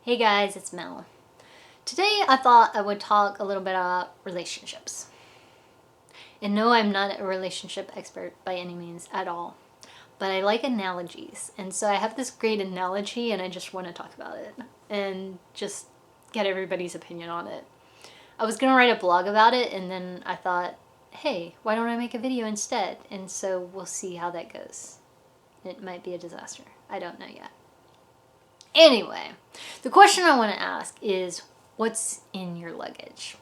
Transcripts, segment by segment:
Hey guys, it's Mel. Today I thought I would talk a little bit about relationships. And no, I'm not a relationship expert by any means at all. But I like analogies. And so I have this great analogy and I just want to talk about it and just get everybody's opinion on it. I was going to write a blog about it and then I thought, hey, why don't I make a video instead? And so we'll see how that goes. It might be a disaster. I don't know yet. Anyway, the question I want to ask is, what's in your luggage?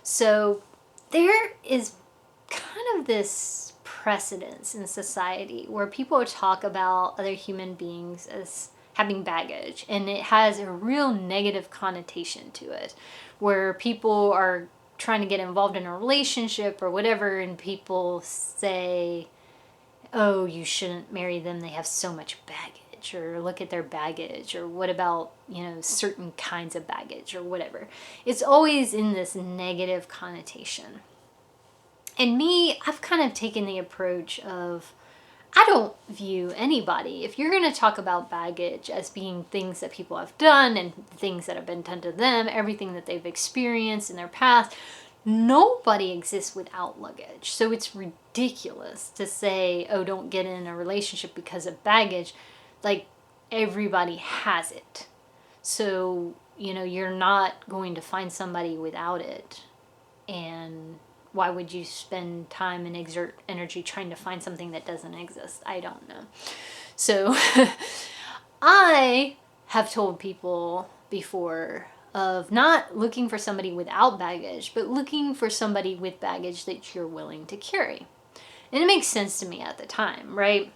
So there is kind of this precedence in society where people talk about other human beings as having baggage, and it has a real negative connotation to it, where people are trying to get involved in a relationship or whatever, and people say, oh, you shouldn't marry them, they have so much baggage, or look at their baggage, or what about, certain kinds of baggage, or whatever. It's always in this negative connotation. And me, I've kind of taken the approach of, I don't view anybody, if you're going to talk about baggage as being things that people have done and things that have been done to them, everything that they've experienced in their past, nobody exists without luggage. So it's ridiculous to say, oh, don't get in a relationship because of baggage. Like, everybody has it. So, you're not going to find somebody without it. And why would you spend time and exert energy trying to find something that doesn't exist? I don't know. So I have told people before of not looking for somebody without baggage, but looking for somebody with baggage that you're willing to carry. And it makes sense to me at the time, right?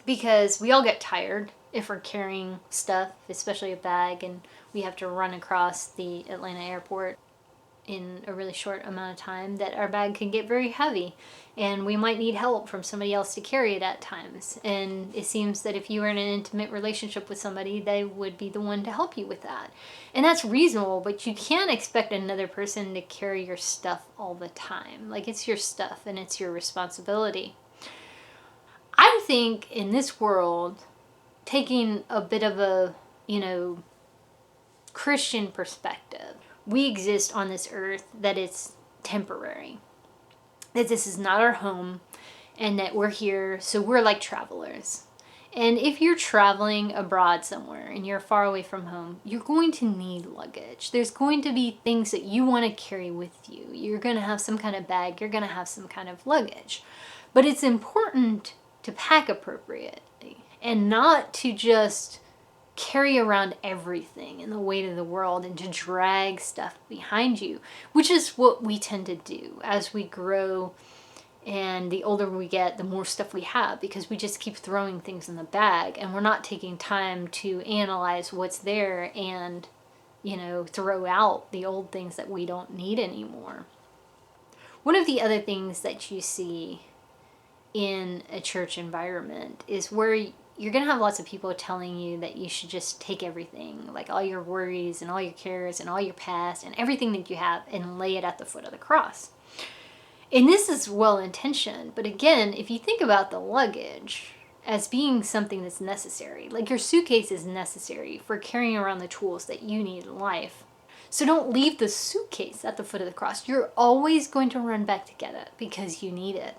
Because we all get tired if we're carrying stuff, especially a bag, and we have to run across the Atlanta airport in a really short amount of time, that our bag can get very heavy and we might need help from somebody else to carry it at times. And it seems that if you were in an intimate relationship with somebody, they would be the one to help you with that. And that's reasonable, but you can't expect another person to carry your stuff all the time. Like, it's your stuff and it's your responsibility. I think in this world, taking a bit of a, Christian perspective, we exist on this earth that it's temporary, that this is not our home, and that we're here, so we're like travelers. And if you're traveling abroad somewhere and you're far away from home, you're going to need luggage. There's going to be things that you want to carry with you. You're going to have some kind of bag, you're going to have some kind of luggage. But it's important to pack appropriately and not to just carry around everything in the weight of the world and to drag stuff behind you, which is what we tend to do as we grow. And the older we get, the more stuff we have, because we just keep throwing things in the bag and we're not taking time to analyze what's there and, throw out the old things that we don't need anymore. One of the other things that you see in a church environment is where you're going to have lots of people telling you that you should just take everything, like all your worries and all your cares and all your past and everything that you have, and lay it at the foot of the cross. And this is well-intentioned, but again, if you think about the luggage as being something that's necessary, like your suitcase is necessary for carrying around the tools that you need in life. So don't leave the suitcase at the foot of the cross. You're always going to run back to get it because you need it.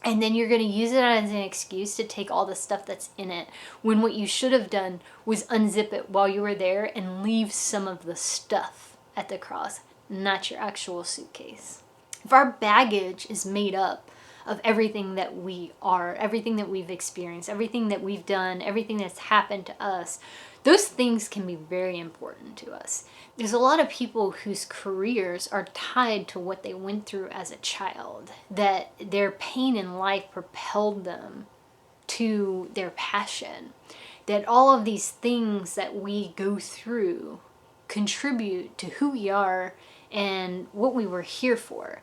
And then you're going to use it as an excuse to take all the stuff that's in it, when what you should have done was unzip it while you were there and leave some of the stuff at the cross, not your actual suitcase. If our baggage is made up of everything that we are, everything that we've experienced, everything that we've done, everything that's happened to us, those things can be very important to us. There's a lot of people whose careers are tied to what they went through as a child, that their pain in life propelled them to their passion, that all of these things that we go through contribute to who we are and what we were here for.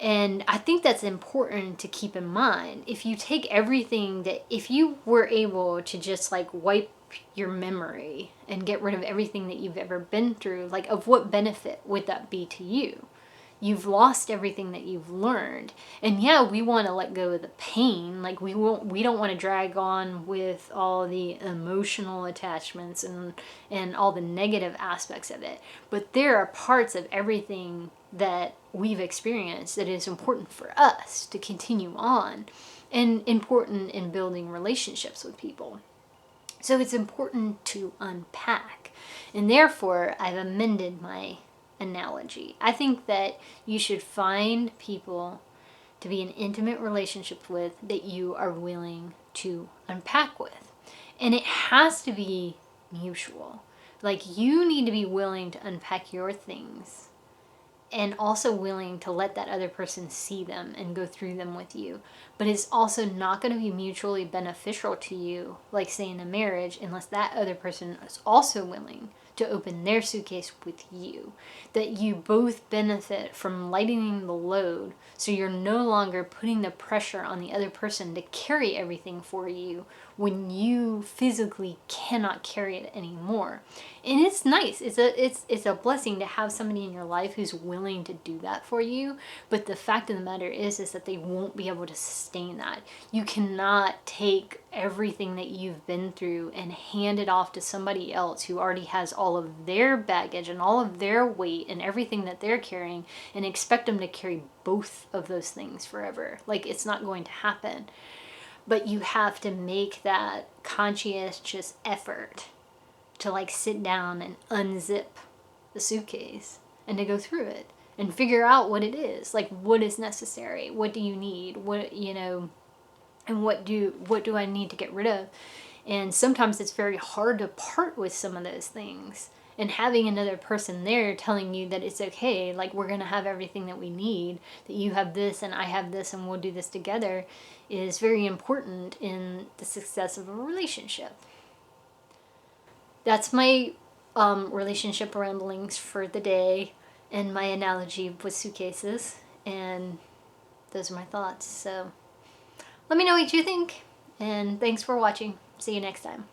And I think that's important to keep in mind. If you take everything if you were able to just wipe your memory and get rid of everything that you've ever been through, of what benefit would that be to you? you've lost everything that you've learned. And yeah, we want to let go of the pain. Like we don't want to drag on with all the emotional attachments and all the negative aspects of it. But there are parts of everything that we've experienced that is important for us to continue on, and important in building relationships with people. So it's important to unpack. And therefore, I've amended my analogy. I think that you should find people to be in intimate relationships with that you are willing to unpack with. And it has to be mutual. Like, you need to be willing to unpack your things and also willing to let that other person see them and go through them with you. But it's also not going to be mutually beneficial to you, like say in a marriage, unless that other person is also willing to open their suitcase with you. That you both benefit from lightening the load, so you're no longer putting the pressure on the other person to carry everything for you when you physically cannot carry it anymore. And it's nice. It's a blessing to have somebody in your life who's willing to do that for you. But the fact of the matter is that they won't be able to sustain that. You cannot take everything that you've been through and hand it off to somebody else who already has all of their baggage and all of their weight and everything that they're carrying, and expect them to carry both of those things forever. Like, it's not going to happen. But you have to make that conscientious effort to like sit down and unzip the suitcase and to go through it and figure out what it is. Like, what is necessary? What do you need? What, and what do I need to get rid of? And sometimes it's very hard to part with some of those things. And having another person there telling you that it's okay, like, we're going to have everything that we need, that you have this and I have this and we'll do this together, is very important in the success of a relationship. That's my relationship ramblings for the day and my analogy with suitcases. And those are my thoughts. So let me know what you think. And thanks for watching. See you next time.